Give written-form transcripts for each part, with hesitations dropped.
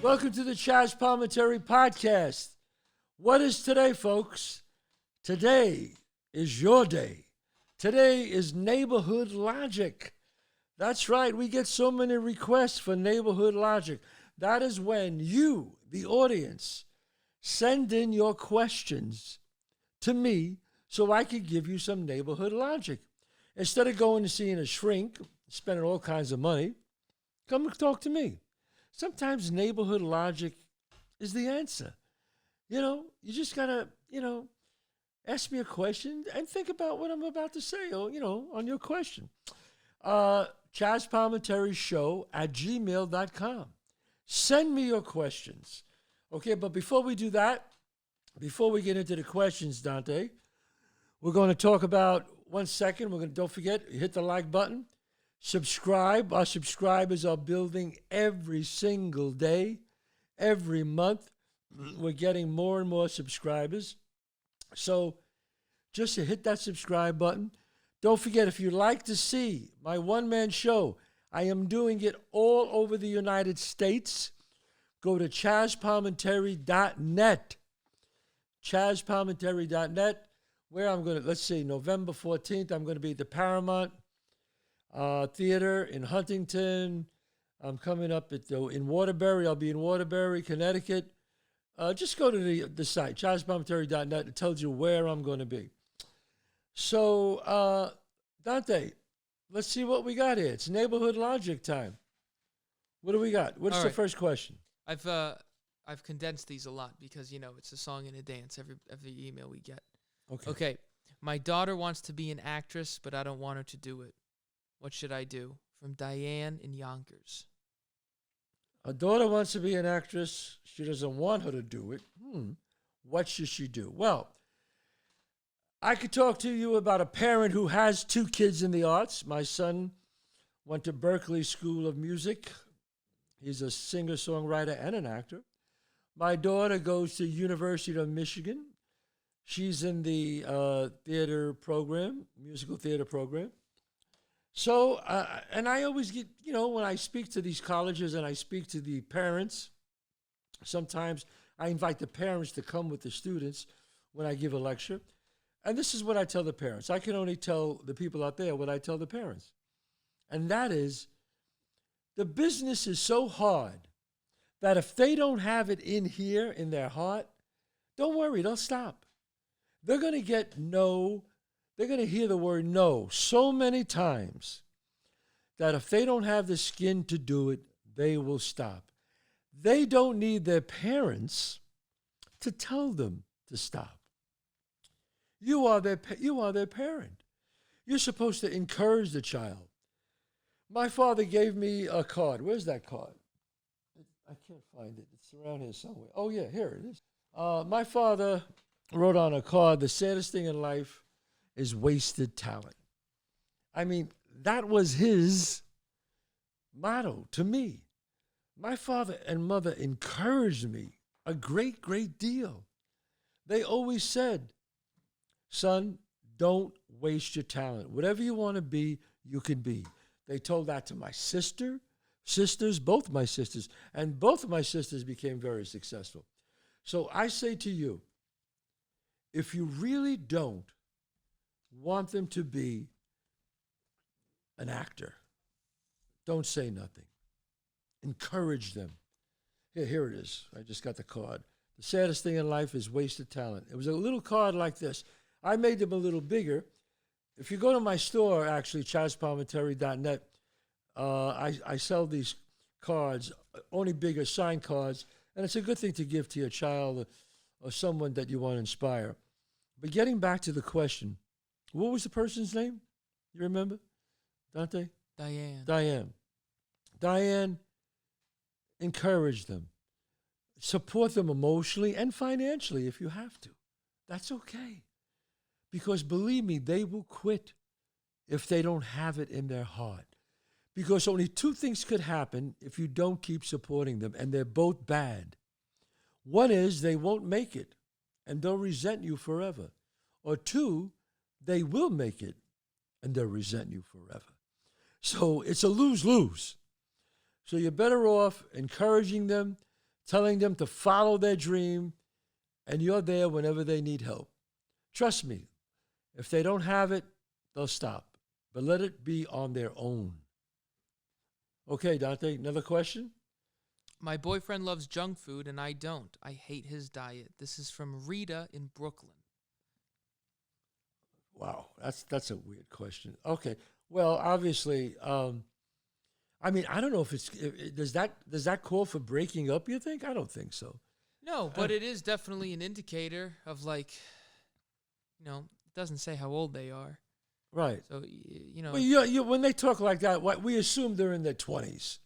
Welcome to the Chazz Palminteri podcast. What is today, folks? Today is your day. Today is neighborhood logic. That's right, we get so many requests for neighborhood logic. That is when you, the audience, send in your questions to me so I can give you some neighborhood logic. Instead of going and seeing a shrink, spending all kinds of money, come and talk to me. Sometimes neighborhood logic is the answer. You just gotta, ask me a question and think about what I'm about to say, or, on your question. Chazz Palminteri Show at gmail.com. Send me your questions. Okay, but before we do that, before we get into the questions, Dante, we're going to talk about 1 second. Don't forget, hit the like button. Subscribe. Our subscribers are building every single day, every month. We're getting more and more subscribers. So just to hit that subscribe button. Don't forget, if you'd like to see my one-man show, I am doing it all over the United States. Go to chazzpalminteri.net. chazzpalminteri.net, where I'm going to, let's see, November 14th, I'm going to be at the Paramount Theater in Huntington. I'm coming up in Waterbury. I'll be in Waterbury, Connecticut. Just go to the site, chazzpalminteri.net. It tells you where I'm going to be. So, Dante, let's see what we got here. It's neighborhood logic time. What do we got? What's the first question? I've condensed these a lot because, it's a song and a dance every email we get. Okay. My daughter wants to be an actress, but I don't want her to do it. What should I do? From Diane in Yonkers. A daughter wants to be an actress. She doesn't want her to do it. What should she do? Well, I could talk to you about a parent who has 2 kids in the arts. My son went to Berklee School of Music. He's a singer-songwriter and an actor. My daughter goes to University of Michigan. She's in the theater program, musical theater program. So, and I always get, when I speak to these colleges and I speak to the parents, sometimes I invite the parents to come with the students when I give a lecture. And this is what I tell the parents. I can only tell the people out there what I tell the parents. And that is, the business is so hard that if they don't have it in here, in their heart, don't worry, they'll stop. They're going to get no. They're going to hear the word no so many times that if they don't have the skin to do it, they will stop. They don't need their parents to tell them to stop. You are their parent. You're supposed to encourage the child. My father gave me a card. Where's that card? I can't find it. It's around here somewhere. Oh, yeah, here it is. My father wrote on a card, the saddest thing in life is wasted talent. I mean, that was his motto to me. My father and mother encouraged me a great, great deal. They always said, son, don't waste your talent. Whatever you want to be, you can be. They told that to my sisters, both my sisters, and both of my sisters became very successful. So I say to you, if you really don't want them to be an actor, don't say nothing. Encourage them. Here it is. I just got the card. The saddest thing in life is wasted talent. It was a little card like this. I made them a little bigger. If you go to my store, actually, chazzpalminteri.net, I sell these cards, only bigger signed cards, and it's a good thing to give to your child or someone that you want to inspire. But getting back to the question, what was the person's name? You remember, Dante? Diane. Diane, encourage them. Support them emotionally and financially if you have to. That's okay. Because believe me, they will quit if they don't have it in their heart. Because only 2 things could happen if you don't keep supporting them, and they're both bad. One is they won't make it, and they'll resent you forever. Or 2, they will make it, and they'll resent you forever. So it's a lose-lose. So you're better off encouraging them, telling them to follow their dream, and you're there whenever they need help. Trust me, if they don't have it, they'll stop. But let it be on their own. Okay, Dante, another question? My boyfriend loves junk food and I don't. I hate his diet. This is from Rita in Brooklyn. Wow, that's a weird question. Okay, well, obviously, I mean, I don't know if does that call for breaking up, you think? I don't think so. No, but it is definitely an indicator of, like, you know, it doesn't say how old they are. Right. So, you know. Well, when they talk like that, we assume they're in their 20s.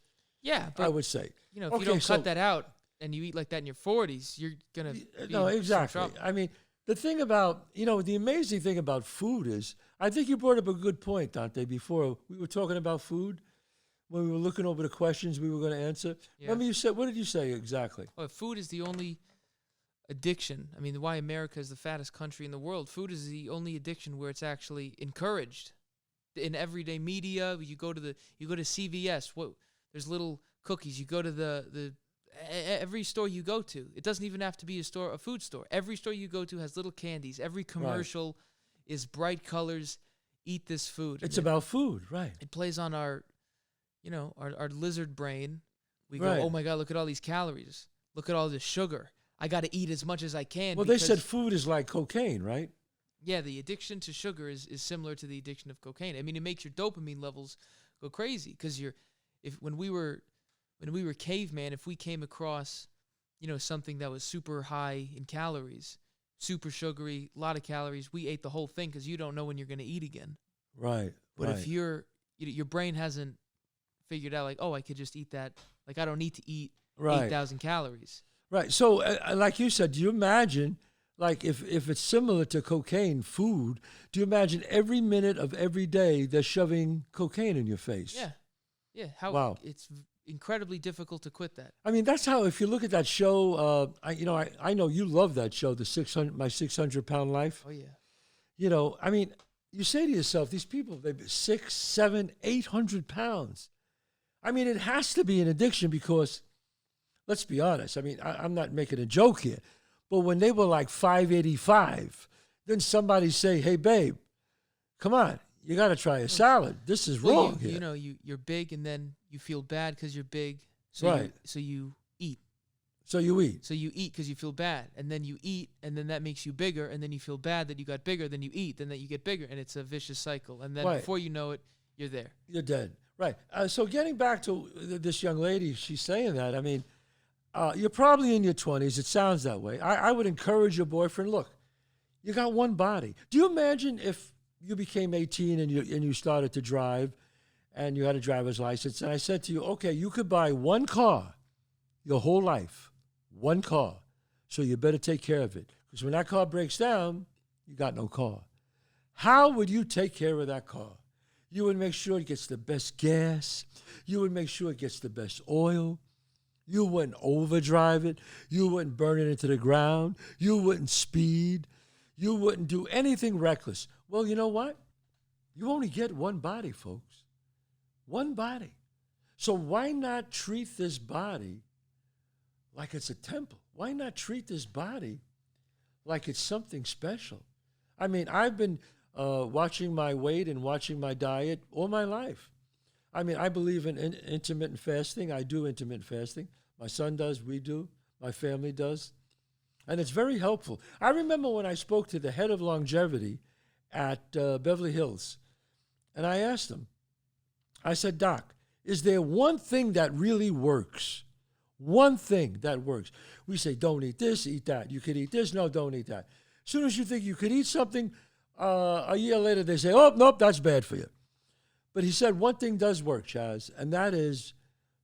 Yeah, but I would say. You know, if you don't cut that out and you eat like that in your 40s, you're going to be No, in exactly. some trouble. I mean, the thing about, the amazing thing about food is, I think you brought up a good point, Dante, before. We were talking about food when we were looking over the questions we were going to answer. Yeah. Remember you said, what did you say exactly? Well, food is the only addiction. I mean, why America is the fattest country in the world. Food is the only addiction where it's actually encouraged. In everyday media, you go to CVS, there's little cookies. You go to every store you go to. It doesn't even have to be a food store. Every store you go to has little candies. Every commercial is bright colors. Eat this food. It's about food, right? It plays on our lizard brain. We go, oh my God, look at all these calories. Look at all this sugar. I got to eat as much as I can. Well, they said food is like cocaine, right? Yeah, the addiction to sugar is similar to the addiction of cocaine. I mean, it makes your dopamine levels go crazy because when we were caveman, if we came across, something that was super high in calories, super sugary, a lot of calories, we ate the whole thing because you don't know when you're going to eat again. Right. But if your brain hasn't figured out, like, oh, I could just eat that. Like, I don't need to eat 8,000 calories. Right. So, like you said, do you imagine, like, if it's similar to cocaine, food, do you imagine every minute of every day they're shoving cocaine in your face? Yeah. Yeah. Wow. It's incredibly difficult to quit that. I mean, that's how, if you look at that show, I know you love that show, My 600-Pound Life. Oh, yeah. I mean, you say to yourself, these people, they're 600, 700, 800 pounds. I mean, it has to be an addiction because, let's be honest, I mean, I'm not making a joke here, but when they were like 585, then somebody say, hey, babe, come on, you got to try a salad. This is wrong here. You're big and then you feel bad because you're big. So you eat. So you eat. So you eat because you feel bad. And then you eat, and then that makes you bigger, and then you feel bad that you got bigger, then you eat, then that you get bigger, and it's a vicious cycle. And then before you know it, you're there. You're dead. Right. So getting back to this young lady, she's saying that, I mean, you're probably in your 20s. It sounds that way. I would encourage your boyfriend, look, you got one body. Do you imagine if you became 18 and you started to drive and you had a driver's license, and I said to you, okay, you could buy one car your whole life, one car, so you better take care of it. Because when that car breaks down, you got no car. How would you take care of that car? You would make sure it gets the best gas. You would make sure it gets the best oil. You wouldn't overdrive it. You wouldn't burn it into the ground. You wouldn't speed. You wouldn't do anything reckless. Well, you know what? You only get one body, folks. One body. So why not treat this body like it's a temple? Why not treat this body like it's something special? I mean, I've been watching my weight and watching my diet all my life. I mean, I believe in intermittent fasting. I do intermittent fasting. My son does, we do, my family does. And it's very helpful. I remember when I spoke to the head of longevity at Beverly Hills, and I asked him, I said, Doc, is there one thing that really works? One thing that works. We say, don't eat this, eat that. You could eat this, no, don't eat that. As soon as you think you could eat something, a year later they say, oh, nope, that's bad for you. But he said one thing does work, Chazz, and that is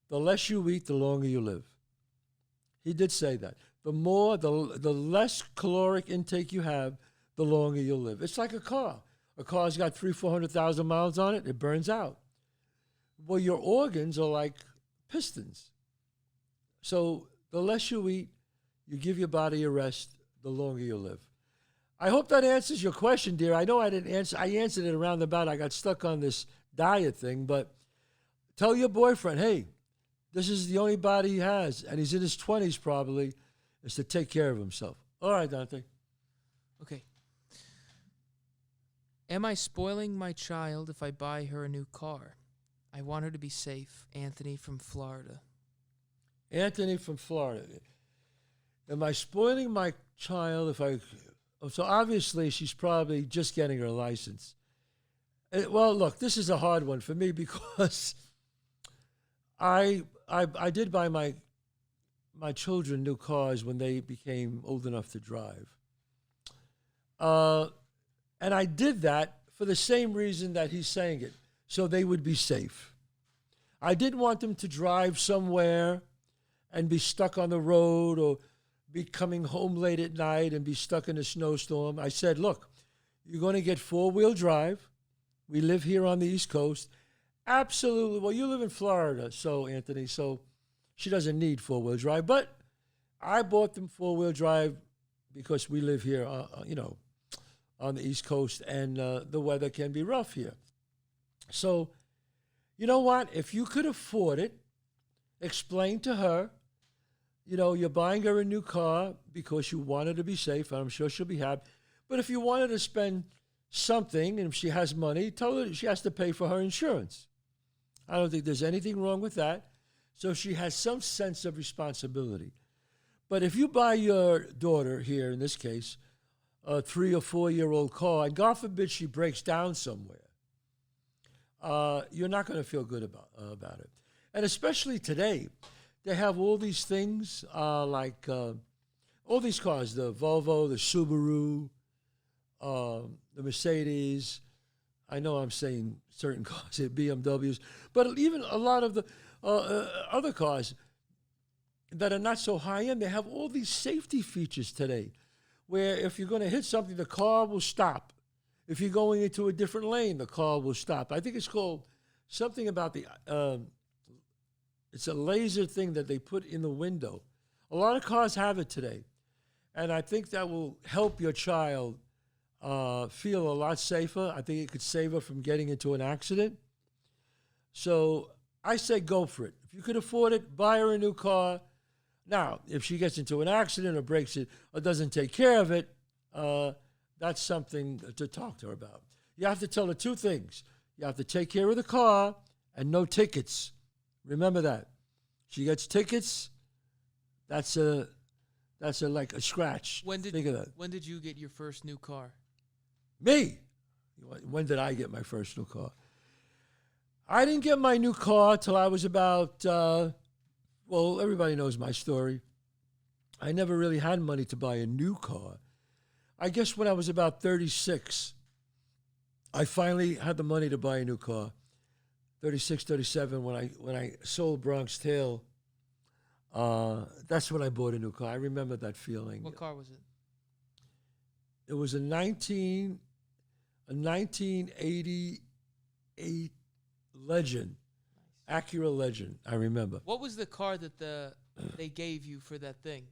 the less you eat, the longer you live. He did say that. The less caloric intake you have, the longer you'll live. It's like a car. A car's got 400,000 miles on it, it burns out. Well, your organs are like pistons. So the less you eat, you give your body a rest, the longer you'll live. I hope that answers your question, dear. I know I didn't answer. I answered it around about. I got stuck on this diet thing, but tell your boyfriend, hey, this is the only body he has, and he's in his 20s probably, is to take care of himself. All right, Dante. Okay. Am I spoiling my child if I buy her a new car? I want her to be safe. Anthony from Florida. Anthony from Florida. Am I spoiling my child if I... So obviously she's probably just getting her license. Well, look, this is a hard one for me because I did buy my children new cars when they became old enough to drive. And I did that for the same reason that he's saying it, so they would be safe. I didn't want them to drive somewhere and be stuck on the road or be coming home late at night and be stuck in a snowstorm. I said, look, you're going to get four-wheel drive. We live here on the East Coast. Absolutely. Well, you live in Florida, so Anthony, so she doesn't need four-wheel drive. But I bought them four-wheel drive because we live here, on the East Coast, and the weather can be rough here. So, you know what? If you could afford it, explain to her, you're buying her a new car because you want her to be safe, and I'm sure she'll be happy. But if you want her to spend something, and if she has money, tell her she has to pay for her insurance. I don't think there's anything wrong with that. So she has some sense of responsibility. But if you buy your daughter here, in this case, a 3 or 4 year old car, and God forbid she breaks down somewhere, you're not going to feel good about it. And especially today, they have all these things like all these cars, the Volvo, the Subaru, the Mercedes. I know I'm saying certain cars, BMWs, but even a lot of the other cars that are not so high end, they have all these safety features today, where if you're going to hit something, the car will stop. If you're going into a different lane, the car will stop. I think it's called something about it's a laser thing that they put in the window. A lot of cars have it today. And I think that will help your child feel a lot safer. I think it could save her from getting into an accident. So I say go for it. If you could afford it, buy her a new car. Now, if she gets into an accident or breaks it or doesn't take care of it, that's something to talk to her about. You have to tell her two things. You have to take care of the car and no tickets. Remember that. She gets tickets, that's like a scratch. Think of that. When did you get your first new car? Me? When did I get my first new car? I didn't get my new car till I was about, everybody knows my story. I never really had money to buy a new car. I guess when I was about 36, I finally had the money to buy a new car. 36, 37, when I sold Bronx Tale, that's when I bought a new car. I remember that feeling. What car was it? It was a 1988 Legend, Acura Legend, I remember. What was the car that they gave you for that thing?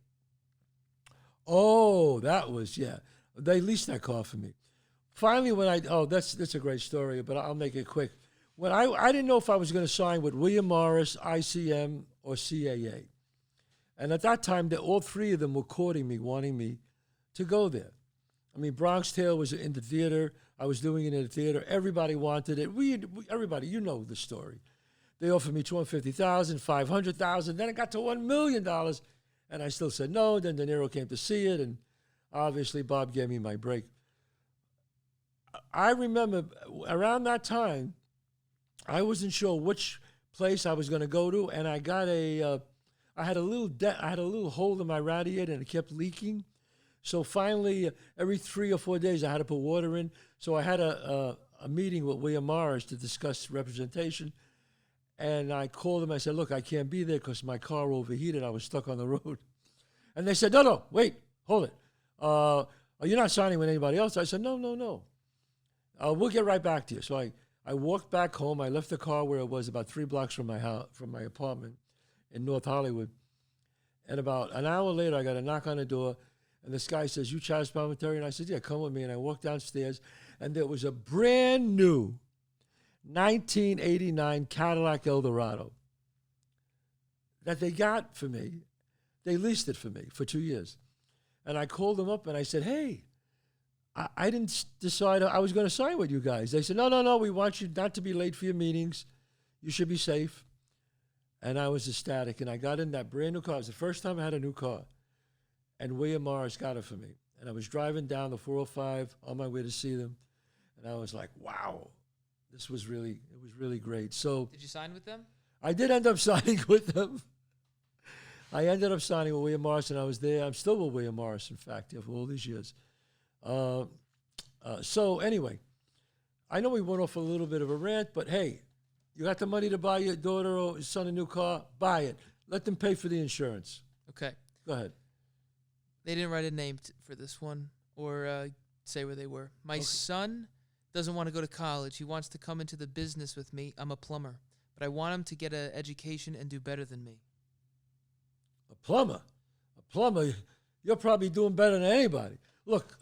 Oh, that was, yeah. They leased that car for me. Finally, that's a great story, but I'll make it quick. When I didn't know if I was going to sign with William Morris, ICM, or CAA. And at that time, all three of them were courting me, wanting me to go there. I mean, Bronx Tale was in the theater. I was doing it in the theater. Everybody wanted it. Everybody, you know the story. They offered me $250,000, $500,000. Then it got to $1 million. And I still said no. Then De Niro came to see it. And obviously, Bob gave me my break. I remember around that time, I wasn't sure which place I was going to go to, and I got I had a little hole in my radiator, and it kept leaking. So finally, every 3 or 4 days, I had to put water in. So I had a meeting with William Morris to discuss representation, and I called them. I said, "Look, I can't be there because my car overheated. I was stuck on the road." And they said, "No, wait, hold it. You're not signing with anybody else?" I said, "No. We'll get right back to you." So I walked back home. I left the car where it was, about 3 blocks from my house, from my apartment in North Hollywood. And about an hour later, I got a knock on the door, and this guy says, "You Chazz Palminteri?" And I said, "Yeah, come with me." And I walked downstairs, and there was a brand new 1989 Cadillac Eldorado. that they got for me, they leased it for me for 2 years. And I called them up and I said, hey, I didn't decide I was going to sign with you guys. They said, no, we want you not to be late for your meetings. You should be safe. And I was ecstatic. And I got in that brand new car. It was the first time I had a new car. And William Morris got it for me. And I was driving down the 405 on my way to see them. And I was like, wow, it was really great. So did you sign with them? I did end up signing with them. I ended up signing with William Morris, and I was there. I'm still with William Morris, in fact, for all these years. So anyway, I know we went off a little bit of a rant, but hey, you got the money to buy your daughter or son a new car, buy it. Let them pay for the insurance. Okay. Go ahead. They didn't write a name for this one or say where they were. My son doesn't want to go to college. He wants to come into the business with me. I'm a plumber, but I want him to get an education and do better than me. A plumber? You're probably doing better than anybody. Look,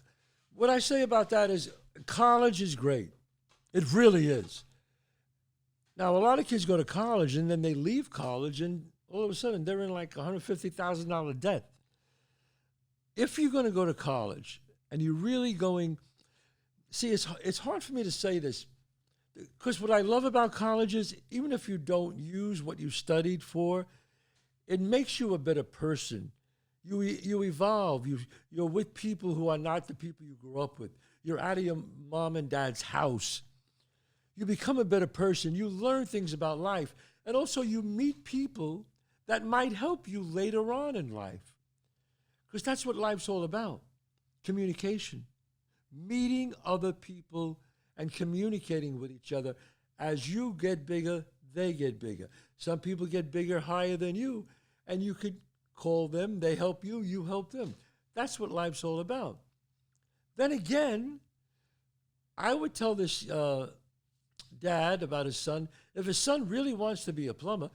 what I say about that is college is great. It really is. Now, a lot of kids go to college and then they leave college and all of a sudden they're in like $150,000 debt. If you're going to go to college and you're really going, see, it's hard for me to say this because what I love about college is even if you don't use what you studied for, it makes you a better person. You evolve. You're with people who are not the people you grew up with. You're out of your mom and dad's house. You become a better person. You learn things about life. And also you meet people that might help you later on in life. Because that's what life's all about, communication. Meeting other people and communicating with each other. As you get bigger, they get bigger. Some people get bigger, higher than you, and you could call them, they help you, you help them. That's what life's all about. Then again, I would tell this dad about his son, if his son really wants to be a plumber,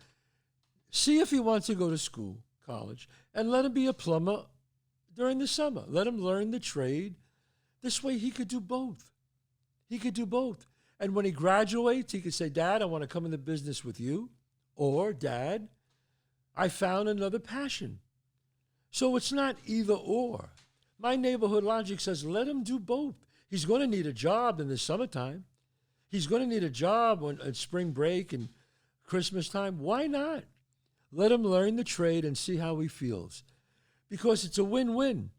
see if he wants to go to school, college, and let him be a plumber during the summer. Let him learn the trade. This way he could do both. He could do both. And when he graduates, he could say, Dad, I want to come in the business with you. Or, Dad, I found another passion. So it's not either or. My neighborhood logic says let him do both. He's going to need a job in the summertime. He's going to need a job at spring break and Christmas time. Why not? Let him learn the trade and see how he feels. Because it's a win-win.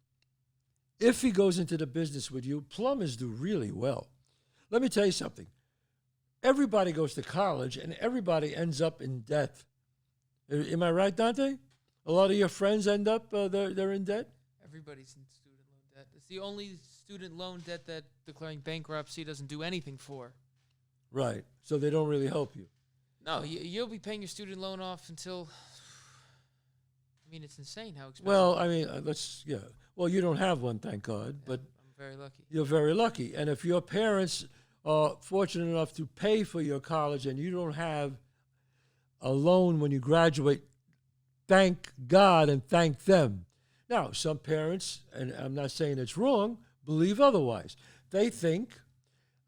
If he goes into the business with you, plumbers do really well. Let me tell you something. Everybody goes to college and everybody ends up in debt. Am I right, Dante? A lot of your friends end up, they're in debt? Everybody's in student loan debt. It's the only student loan debt that declaring bankruptcy doesn't do anything for. Right. So they don't really help you. No, you'll be paying your student loan off until... I mean, it's insane how expensive. Well, I mean, Well, you don't have one, thank God, but... I'm very lucky. You're very lucky. And if your parents are fortunate enough to pay for your college and you don't have a loan when you graduate, thank God and thank them. Now, some parents, and I'm not saying it's wrong, believe otherwise. They think,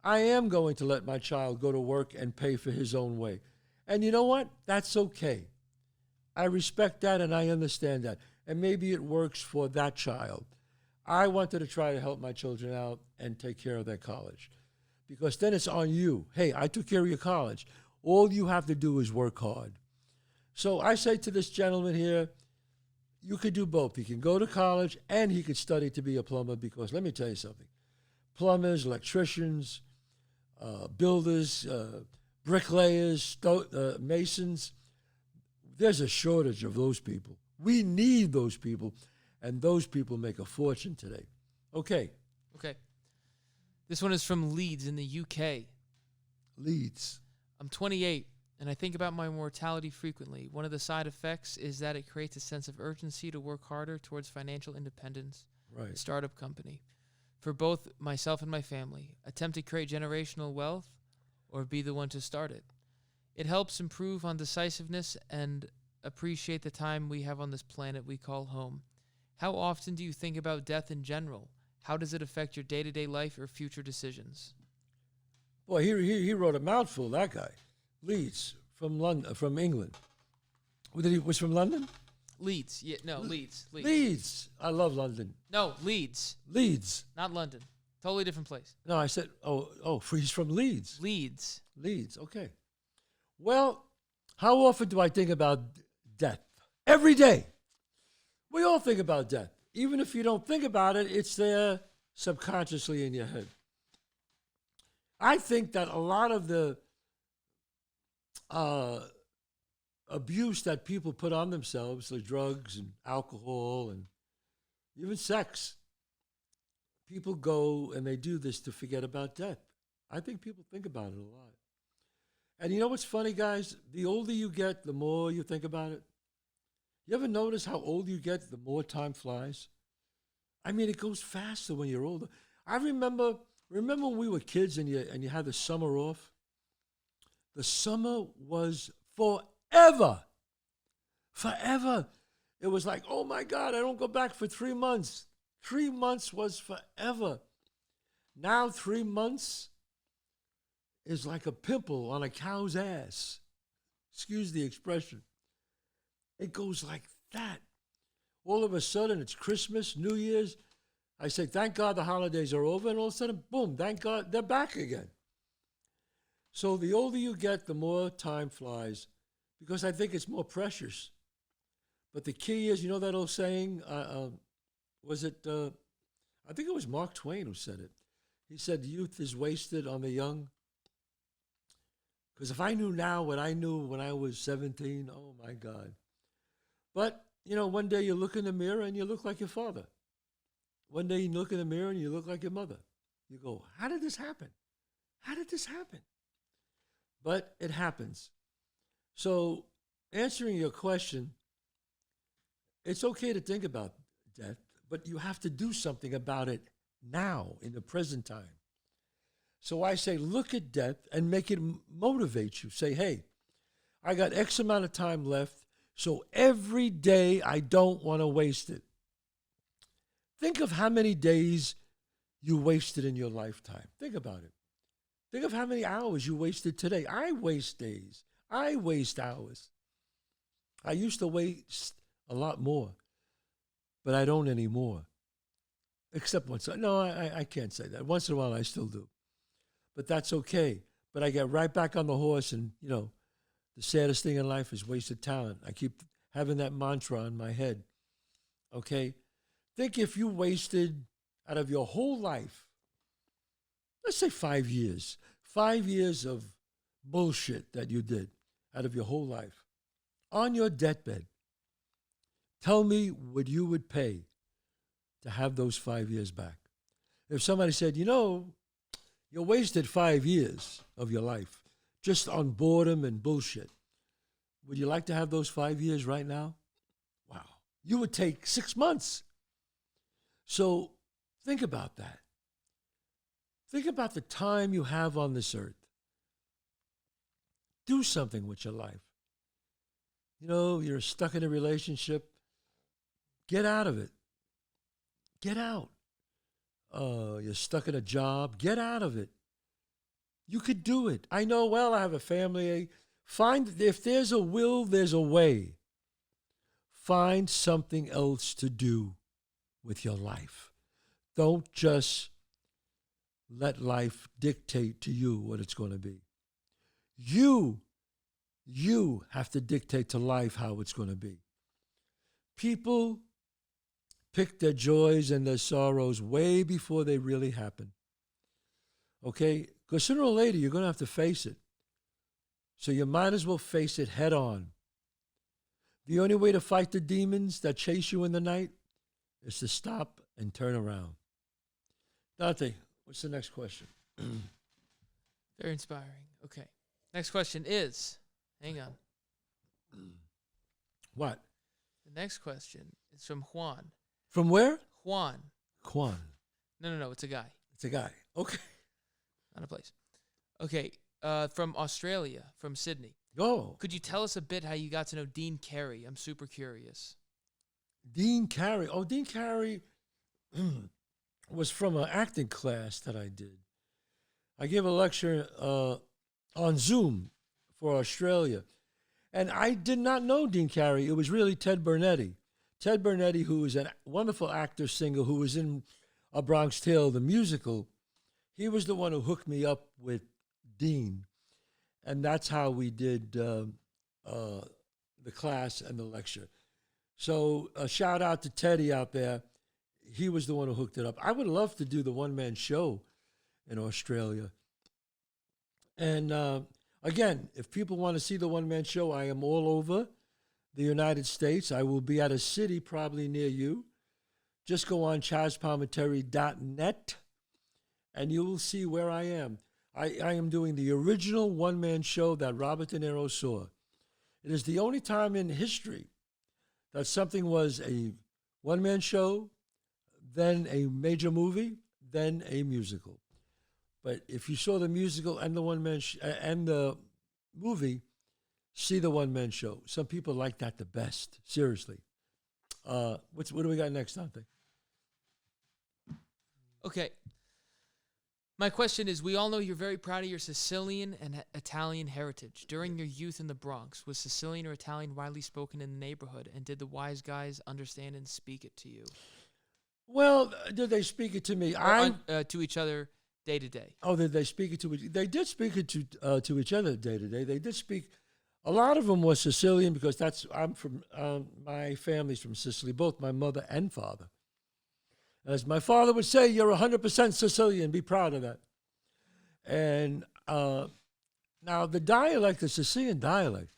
I am going to let my child go to work and pay for his own way. And you know what? That's okay. I respect that and I understand that. And maybe it works for that child. I wanted to try to help my children out and take care of their college. Because then it's on you. Hey, I took care of your college. All you have to do is work hard. So I say to this gentleman here, you could do both. He can go to college and he could study to be a plumber because let me tell you something. Plumbers, electricians, builders, bricklayers, masons, there's a shortage of those people. We need those people, and those people make a fortune today. Okay. This one is from Leeds in the UK. Leeds. I'm 28, and I think about my mortality frequently. One of the side effects is that it creates a sense of urgency to work harder towards financial independence. Right. A startup company. For both myself and my family, attempt to create generational wealth or be the one to start it. It helps improve on decisiveness and appreciate the time we have on this planet we call home. How often do you think about death in general? How does it affect your day-to-day life or future decisions? Boy, he wrote a mouthful, that guy. Leeds, from London, from England. Was from London? Leeds. Yeah, no, Leeds. Leeds. I love London. No, Leeds. Leeds. Not London. Totally different place. No, I said, he's from Leeds. Leeds. Leeds, okay. Well, how often do I think about death? Every day. We all think about death. Even if you don't think about it, it's there subconsciously in your head. I think that a lot of the abuse that people put on themselves, like drugs and alcohol and even sex, people go and they do this to forget about death. I think people think about it a lot. And you know what's funny, guys? The older you get, the more you think about it. You ever notice how old you get, the more time flies? I mean, it goes faster when you're older. I remember when we were kids and you had the summer off? The summer was forever. Forever. It was like, oh my God, I don't go back for 3 months. 3 months was forever. Now 3 months is like a pimple on a cow's ass. Excuse the expression. It goes like that. All of a sudden, it's Christmas, New Year's. I say, thank God the holidays are over, and all of a sudden, boom, thank God they're back again. So the older you get, the more time flies, because I think it's more precious. But the key is, you know that old saying, I think it was Mark Twain who said it. He said, youth is wasted on the young. Because if I knew now what I knew when I was 17, oh my God. But, you know, one day you look in the mirror and you look like your father. One day you look in the mirror and you look like your mother. You go, how did this happen? How did this happen? But it happens. So answering your question, it's okay to think about death, but you have to do something about it now, in the present time. So I say, look at death and make it motivate you. Say, hey, I got X amount of time left, so every day I don't want to waste it. Think of how many days you wasted in your lifetime. Think about it. Think of how many hours you wasted today. I waste days. I waste hours. I used to waste a lot more, but I don't anymore. Except once. No, I can't say that. Once in a while I still do. But that's okay. But I get right back on the horse, and, you know, the saddest thing in life is wasted talent. I keep having that mantra in my head. Okay? Think if you wasted out of your whole life, let's say 5 years, 5 years of bullshit that you did out of your whole life, on your deathbed, tell me what you would pay to have those 5 years back. If somebody said, you know, you wasted 5 years of your life just on boredom and bullshit, would you like to have those 5 years right now? Wow. You would take 6 months. So think about that. Think about the time you have on this earth. Do something with your life. You know, you're stuck in a relationship. Get out of it. Get out. You're stuck in a job. Get out of it. You could do it. I know, well, I have a family. If there's a will, there's a way. Find something else to do with your life. Don't just let life dictate to you what it's going to be. You have to dictate to life how it's going to be. People pick their joys and their sorrows way before they really happen. Okay? Because sooner or later, you're going to have to face it. So you might as well face it head on. The only way to fight the demons that chase you in the night is to stop and turn around. Dante, what's the next question? Very inspiring. Okay. Next question is, hang on. What? The next question is from Juan. From where? Juan. No, it's a guy. It's a guy. Okay. Not a place. Okay. From Australia, from Sydney. Oh. Could you tell us a bit how you got to know Dean Carey? I'm super curious. Dean Carey. Oh, Dean Carey was from an acting class that I did. I gave a lecture on Zoom for Australia. And I did not know Dean Carey. It was really Ted Bernetti. Ted Bernetti, who is a wonderful actor, singer, who was in A Bronx Tale, the musical. He was the one who hooked me up with Dean. And that's how we did the class and the lecture. So a shout out to Teddy out there. He was the one who hooked it up. I would love to do the one-man show in Australia. And again, if people want to see the one-man show, I am all over the United States. I will be at a city probably near you. Just go on chazzpalminteri.net and you will see where I am. I am doing the original one-man show that Robert De Niro saw. It is the only time in history that something was a one-man show, then a major movie, then a musical. But if you saw the musical and the one-man and the movie, see the one-man show. Some people like that the best. Seriously. What do we got next, Dante? Okay. My question is, we all know you're very proud of your Sicilian and Italian heritage. During your youth in the Bronx, was Sicilian or Italian widely spoken in the neighborhood, and did the wise guys understand and speak it to you? Well, did they speak it to me? To each other day to day. Oh, did they speak it to each? They did speak it to each other day to day. They did speak. A lot of them was Sicilian because I'm from my family's from Sicily, both my mother and father. As my father would say, you're 100% Sicilian. Be proud of that. And now the dialect, the Sicilian dialect,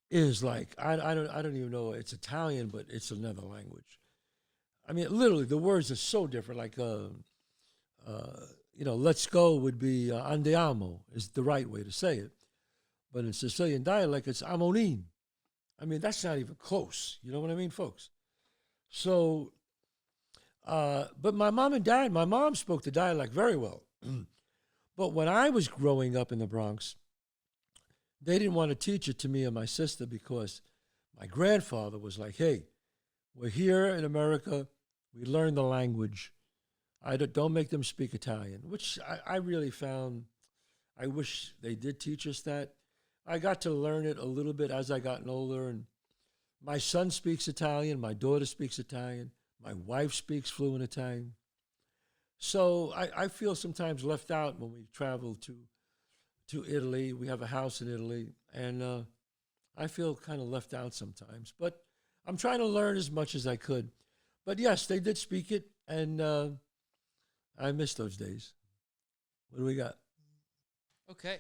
is like I don't even know. It's Italian, but it's another language. I mean, literally, the words are so different. Like, let's go would be andiamo is the right way to say it. But in Sicilian dialect, it's amonin. I mean, that's not even close. You know what I mean, folks? So, but my mom and dad, my mom spoke the dialect very well. But when I was growing up in the Bronx, they didn't want to teach it to me and my sister because my grandfather was like, hey, we're here in America. We learn the language. Don't make them speak Italian, which I really found, I wish they did teach us that. I got to learn it a little bit as I got older, and my son speaks Italian, my daughter speaks Italian, my wife speaks fluent Italian. So I feel sometimes left out when we travel to Italy. We have a house in Italy, and I feel kind of left out sometimes. But I'm trying to learn as much as I could. But yes, they did speak it, and I miss those days. What do we got? Okay.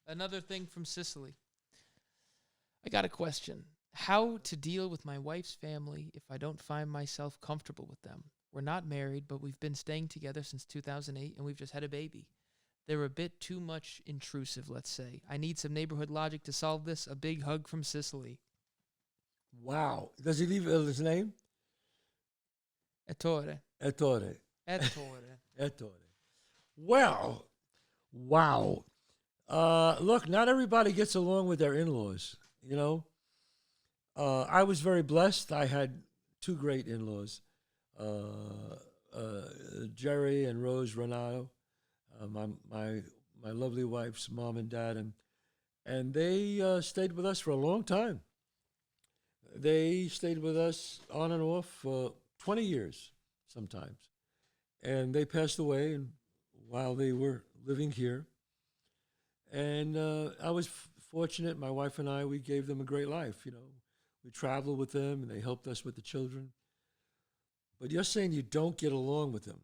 Another thing from Sicily. I got a question. How to deal with my wife's family if I don't find myself comfortable with them? We're not married, but we've been staying together since 2008, and we've just had a baby. They're a bit too much intrusive, let's say. I need some neighborhood logic to solve this. A big hug from Sicily. Wow. Does he leave his name? Ettore. Ettore. Ettore. Ettore. Well, wow. Look, not everybody gets along with their in-laws, you know. I was very blessed. I had two great in-laws, Jerry and Rose Renato, my lovely wife's mom and dad, and they stayed with us for a long time. They stayed with us on and off for 20 years sometimes. And they passed away while they were living here. And I was fortunate, my wife and I, we gave them a great life, you know. We traveled with them, and they helped us with the children. But you're saying you don't get along with them.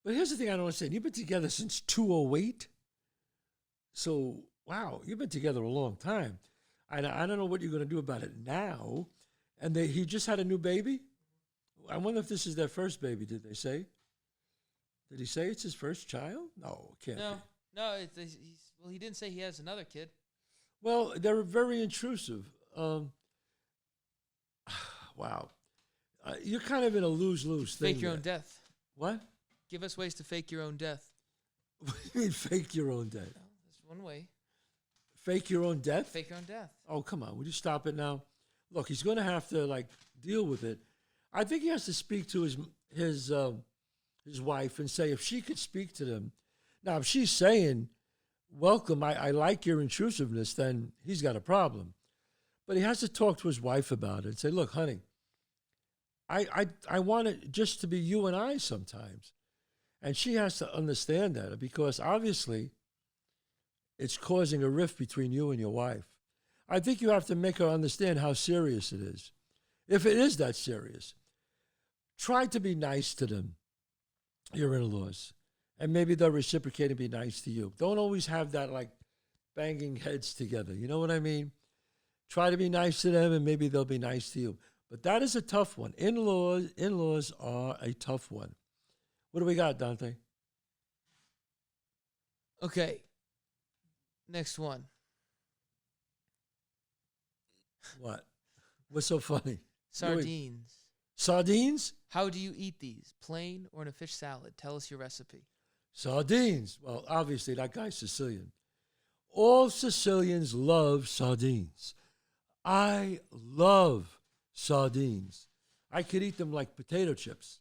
But here's the thing I don't understand. You've been together since 2008? So, wow, you've been together a long time. I don't know what you're going to do about it now. And he just had a new baby? I wonder if this is their first baby, did they say? Did he say it's his first child? No, it can't be. No, he didn't say he has another kid. Well, they're very intrusive. Wow. You're kind of in a lose-lose thing. Fake your own death. What? Give us ways to fake your own death. What do you mean fake your own death? Well, that's one way. Fake your own death? Fake your own death. Oh, come on. Would you stop it now? Look, he's going to have to, deal with it. I think he has to speak to his wife and say if she could speak to them. Now, if she's saying, welcome, I like your intrusiveness, then he's got a problem. But he has to talk to his wife about it and say, look, honey, I want it just to be you and I sometimes. And she has to understand that because obviously it's causing a rift between you and your wife. I think you have to make her understand how serious it is. If it is that serious, try to be nice to them, your in-laws. And maybe they'll reciprocate and be nice to you. Don't always have that like banging heads together. You know what I mean? Try to be nice to them and maybe they'll be nice to you. But that is a tough one. In-laws are a tough one. What do we got, Dante? Okay. Next one. What? What's so funny? Sardines. Sardines? How do you eat these? Plain or in a fish salad? Tell us your recipe. Sardines. Well, obviously, that guy's Sicilian. All Sicilians love sardines. I love sardines. I could eat them like potato chips.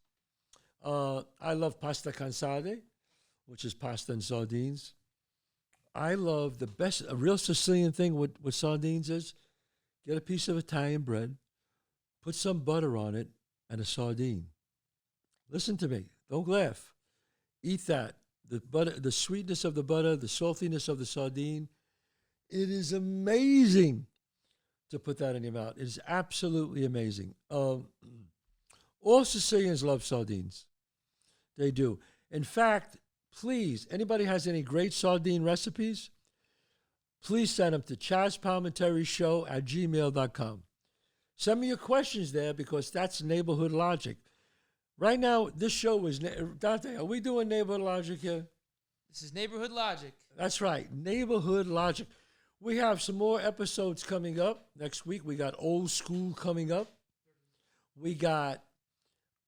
I love pasta cansade, which is pasta and sardines. I love a real Sicilian thing with sardines is get a piece of Italian bread, put some butter on it, and a sardine. Listen to me. Don't laugh. Eat that. The butter, the sweetness of the butter, the saltiness of the sardine. It is amazing to put that in your mouth. It is absolutely amazing. All Sicilians love sardines. They do. In fact, please, anybody has any great sardine recipes, please send them to chazzpalminterishow@gmail.com. Send me your questions there because that's neighborhood logic. Right now, this show is, Dante, are we doing neighborhood logic here? This is neighborhood logic. That's right, neighborhood logic. We have some more episodes coming up. Next week, we got Old School coming up. We got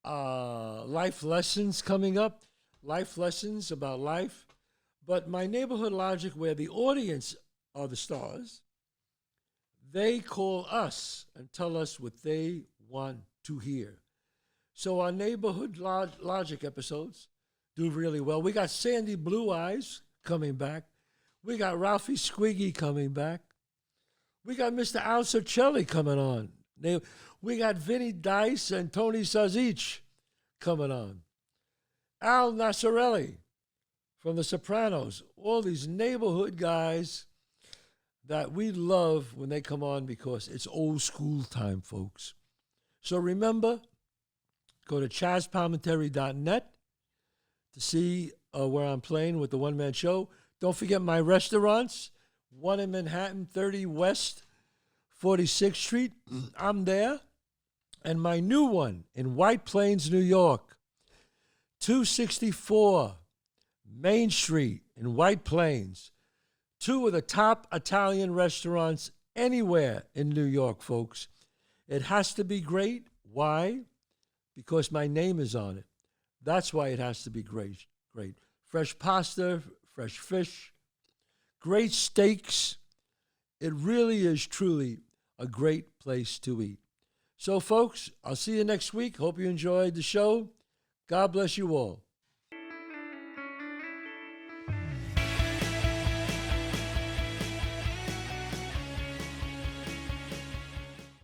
life lessons coming up, life lessons about life. But my neighborhood logic, where the audience are the stars, they call us and tell us what they want to hear. So our neighborhood logic episodes do really well. We got Sandy Blue Eyes coming back. We got Ralphie Squiggy coming back. We got Mr. Al Cercelli coming on. We got Vinny Dice and Tony Sazic coming on. Al Nassarelli from The Sopranos. All these neighborhood guys that we love when they come on because it's old school time, folks. So remember, go to chazzpalminteri.net to see where I'm playing with the one-man show. Don't forget my restaurants, one in Manhattan, 30 West 46th Street. I'm there. And my new one in White Plains, New York, 264 Main Street in White Plains. Two of the top Italian restaurants anywhere in New York, folks. It has to be great. Why? Because my name is on it. That's why it has to be great. Great. Fresh pasta, fresh fish, great steaks. It really is truly a great place to eat. So, folks, I'll see you next week. Hope you enjoyed the show. God bless you all.